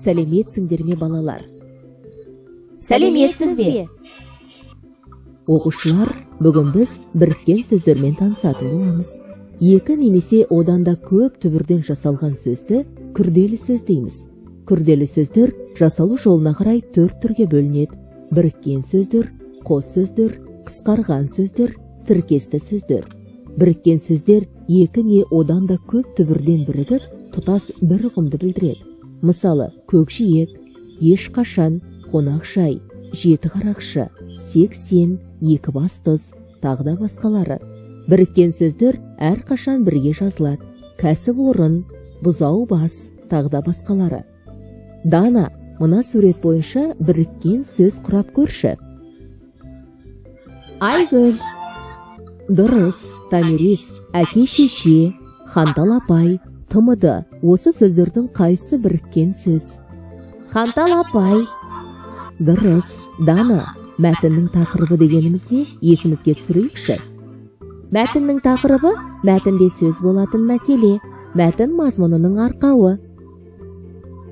Сәлеметсіңдер ме балалар? Сәлеметсіз бе? Оқушылар, бүгін біз біріккен сөздермен танысатын боламыз. Екі немесе одан да көп түбірден жасалған сөзді күрделі сөз дейміз. Күрделі сөздер жасалу жолына қарай 4 түрге бөлінеді. Біріккен сөздер, қос сөздер, қысқарған сөздер, тіркесті сөздер. Біріккен сөздер екі не одан да көп түбірден бірігіп, тұтас бір ұғымды білдіреді. Мысалы, көкжиек, ешқашан, қонақжай, жеті қарақшы, 80, екі бастыз, тағы да басқалары. Біріккен сөздер әрқашан бірге жазылады. Кәсіп орын, бұзау бас, тағы да басқалары. Дана, мына сурет бойынша біріккен сөз құрап көрші. Айгүл. Дұрыс, Томирис, әке шеше, Хантал апай, тымыды. Осы сөздердің қайсы біріккен сөз? Хантал апай. Дұрыс, Дана, мәтіннің тақырыбы дегеніміз не? Есімізге түсірейікші. Мәтіннің тақырыбы мәтінде сөз болатын мәселе, мәтін мазмұнының арқауы.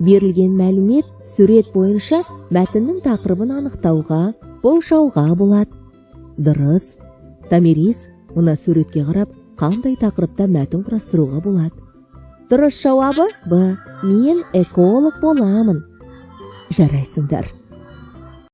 Берілген мәлімет сурет бойынша мәтіннің тақырыбын анықтауға, болжауға болады. Дұрыс. Томирис, мына суретке қарап, қандай тақырыпта мәтін құрастыруға болады? Дұрыс жауабы Б. Мен эколог боламын. Жарайсыңдар.